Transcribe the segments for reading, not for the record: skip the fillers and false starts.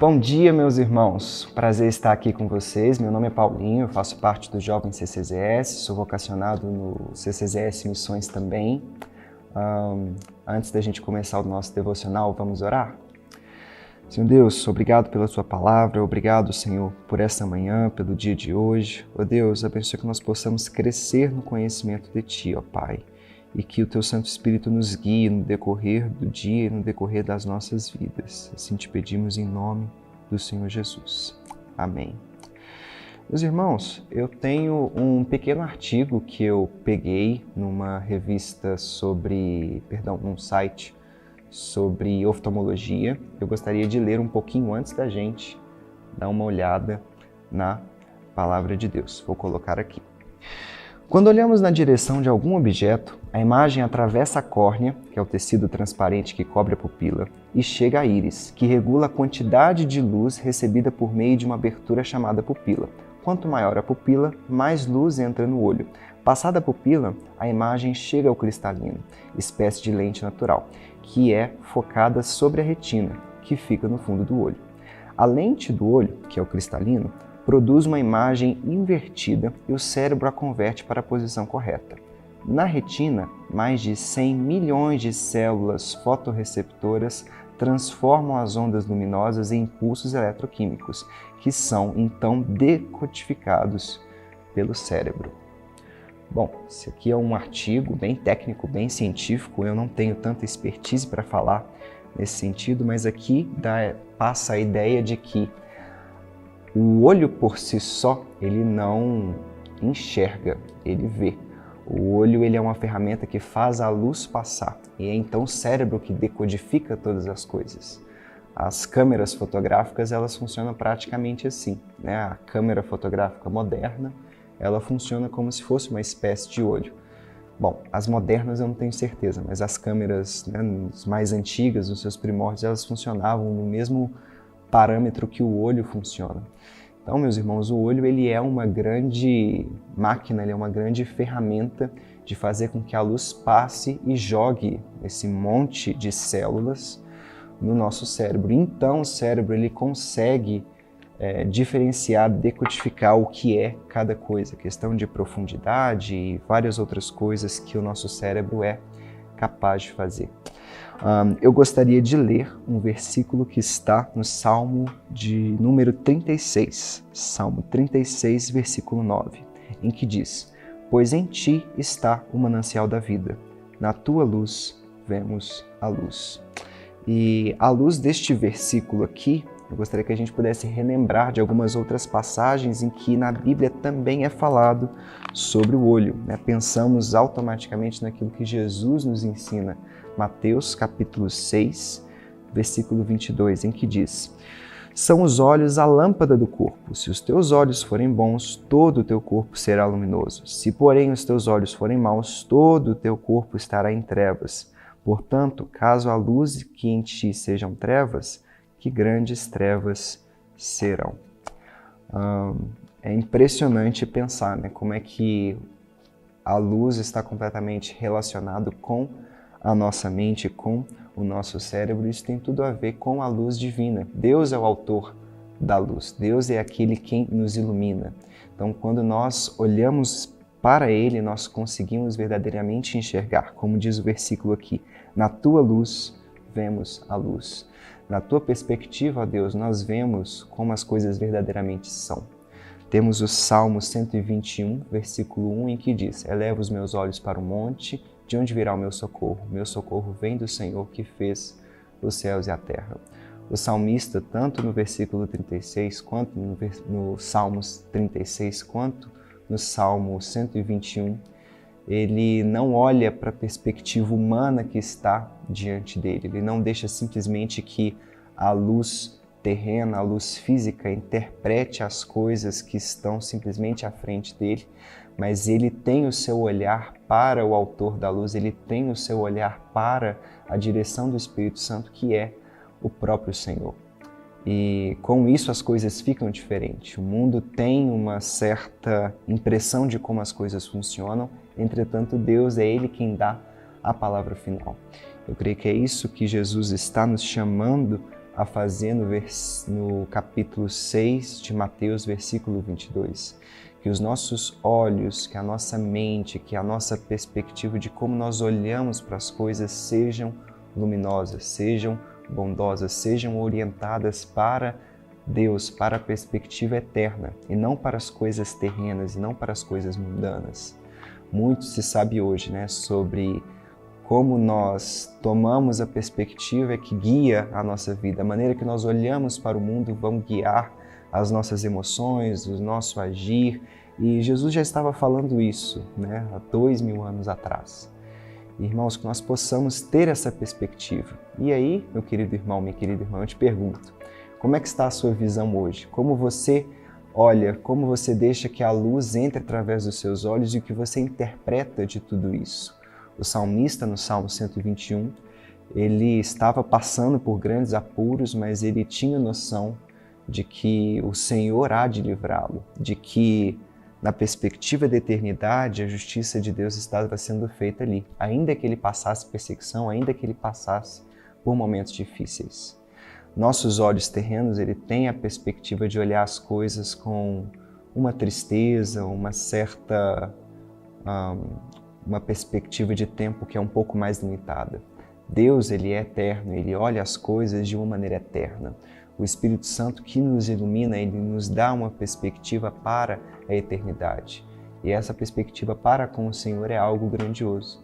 Bom dia, meus irmãos. Prazer estar aqui com vocês. Meu nome é Paulinho, eu faço parte do Jovem CCZS, sou vocacionado no CCZS Missões também. Antes da gente começar o nosso devocional, vamos orar? Senhor Deus, obrigado pela Sua palavra, obrigado, Senhor, por esta manhã, pelo dia de hoje. Ó Deus, abençoe que nós possamos crescer no conhecimento de Ti, ó Pai, e que o Teu Santo Espírito nos guie no decorrer do dia e no decorrer das nossas vidas. Assim te pedimos em nome do Senhor Jesus. Amém. Meus irmãos, eu tenho um pequeno artigo que eu peguei numa revista num site sobre oftalmologia. Eu gostaria de ler um pouquinho antes da gente dar uma olhada na Palavra de Deus. Vou colocar aqui. Quando olhamos na direção de algum objeto, a imagem atravessa a córnea, que é o tecido transparente que cobre a pupila, e chega à íris, que regula a quantidade de luz recebida por meio de uma abertura chamada pupila. Quanto maior a pupila, mais luz entra no olho. Passada a pupila, a imagem chega ao cristalino, espécie de lente natural, que é focada sobre a retina, que fica no fundo do olho. A lente do olho, que é o cristalino, produz uma imagem invertida e o cérebro a converte para a posição correta. Na retina, mais de 100 milhões de células fotorreceptoras transformam as ondas luminosas em impulsos eletroquímicos, que são então decodificados pelo cérebro. Bom, esse aqui é um artigo bem técnico, bem científico, eu não tenho tanta expertise para falar nesse sentido, mas aqui passa a ideia de que o olho por si só, ele não enxerga, ele vê. O olho ele é uma ferramenta que faz a luz passar e é então o cérebro que decodifica todas as coisas. As câmeras fotográficas, elas funcionam praticamente assim, né? A câmera fotográfica moderna, ela funciona como se fosse uma espécie de olho. Bom, as modernas eu não tenho certeza, mas as câmeras, né, as mais antigas, os seus primórdios, elas funcionavam no mesmo parâmetro que o olho funciona. Então, meus irmãos, o olho ele é uma grande máquina, ele é uma grande ferramenta de fazer com que a luz passe e jogue esse monte de células no nosso cérebro. Então, o cérebro ele consegue diferenciar, decodificar o que é cada coisa, questão de profundidade e várias outras coisas que o nosso cérebro é capaz de fazer. Eu gostaria de ler um versículo que está no Salmo de número 36, Salmo 36, versículo 9, em que diz: "Pois em ti está o manancial da vida, na tua luz vemos a luz." E à luz deste versículo aqui, eu gostaria que a gente pudesse relembrar de algumas outras passagens em que na Bíblia também é falado sobre o olho, né? Pensamos automaticamente naquilo que Jesus nos ensina. Mateus capítulo 6, versículo 22, em que diz: "São os olhos a lâmpada do corpo. Se os teus olhos forem bons, todo o teu corpo será luminoso. Se, porém, os teus olhos forem maus, todo o teu corpo estará em trevas. Portanto, caso a luz que em ti sejam trevas, que grandes trevas serão." É impressionante pensar, né, como é que a luz está completamente relacionado com a nossa mente, com o nosso cérebro. Isso tem tudo a ver com a luz divina. Deus é o autor da luz. Deus é aquele quem nos ilumina. Então, quando nós olhamos para Ele, nós conseguimos verdadeiramente enxergar. Como diz o versículo aqui: "Na tua luz vemos a luz." Na tua perspectiva, ó Deus, nós vemos como as coisas verdadeiramente são. Temos o Salmo 121, versículo 1, em que diz: "Eleva os meus olhos para o monte, de onde virá o meu socorro? Meu socorro vem do Senhor que fez os céus e a terra." O salmista, tanto no versículo 36, quanto no Salmos 36, quanto no Salmo 121, ele não olha para a perspectiva humana que está diante dele. Ele não deixa simplesmente que a luz terrena, a luz física, interprete as coisas que estão simplesmente à frente dele, mas ele tem o seu olhar para o autor da luz, ele tem o seu olhar para a direção do Espírito Santo, que é o próprio Senhor. E com isso as coisas ficam diferentes. O mundo tem uma certa impressão de como as coisas funcionam, entretanto Deus é Ele quem dá a palavra final. Eu creio que é isso que Jesus está nos chamando a fazer no capítulo 6 de Mateus, versículo 22. Que os nossos olhos, que a nossa mente, que a nossa perspectiva de como nós olhamos para as coisas sejam luminosas, sejam bondosas, sejam orientadas para Deus, para a perspectiva eterna e não para as coisas terrenas e não para as coisas mundanas. Muito se sabe hoje, sobre como nós tomamos a perspectiva que guia a nossa vida. A maneira que nós olhamos para o mundo vão guiar as nossas emoções, o nosso agir. E Jesus já estava falando isso há 2000 anos atrás. Irmãos, que nós possamos ter essa perspectiva. E aí, meu querido irmão, minha querida irmã, eu te pergunto, como é que está a sua visão hoje? Como você olha, como você deixa que a luz entre através dos seus olhos e o que você interpreta de tudo isso? O salmista, no Salmo 121, ele estava passando por grandes apuros, mas ele tinha noção de que o Senhor há de livrá-lo, de que, na perspectiva da eternidade, a justiça de Deus estava sendo feita ali, ainda que ele passasse perseguição, ainda que ele passasse por momentos difíceis. Nossos olhos terrenos, ele tem a perspectiva de olhar as coisas com uma tristeza, uma certa uma perspectiva de tempo que é um pouco mais limitada. Deus, ele é eterno, ele olha as coisas de uma maneira eterna. O Espírito Santo que nos ilumina, ele nos dá uma perspectiva para a eternidade. E essa perspectiva para com o Senhor é algo grandioso.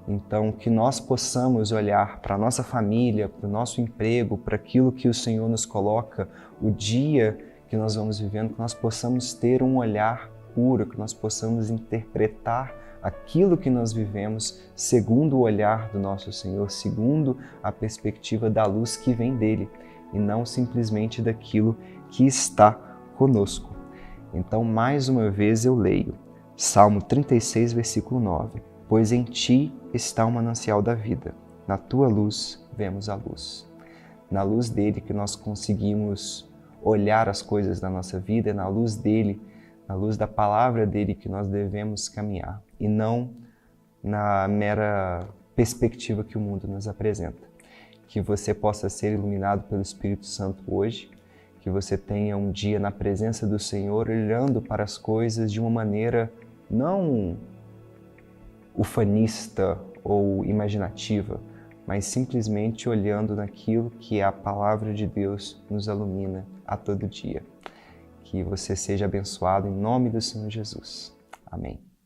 Então, que nós possamos olhar para a nossa família, para o nosso emprego, para aquilo que o Senhor nos coloca, o dia que nós vamos vivendo, que nós possamos ter um olhar puro, que nós possamos interpretar aquilo que nós vivemos segundo o olhar do nosso Senhor, segundo a perspectiva da luz que vem dele, e não simplesmente daquilo que está conosco. Então, mais uma vez eu leio Salmo 36, versículo 9. Pois em ti está o manancial da vida, na tua luz vemos a luz. Na luz dele que nós conseguimos olhar as coisas da nossa vida, é na luz dele, na luz da palavra dele que nós devemos caminhar, e não na mera perspectiva que o mundo nos apresenta. Que você possa ser iluminado pelo Espírito Santo hoje, que você tenha um dia na presença do Senhor, olhando para as coisas de uma maneira não ufanista ou imaginativa, mas simplesmente olhando naquilo que a palavra de Deus nos ilumina a todo dia. Que você seja abençoado em nome do Senhor Jesus. Amém.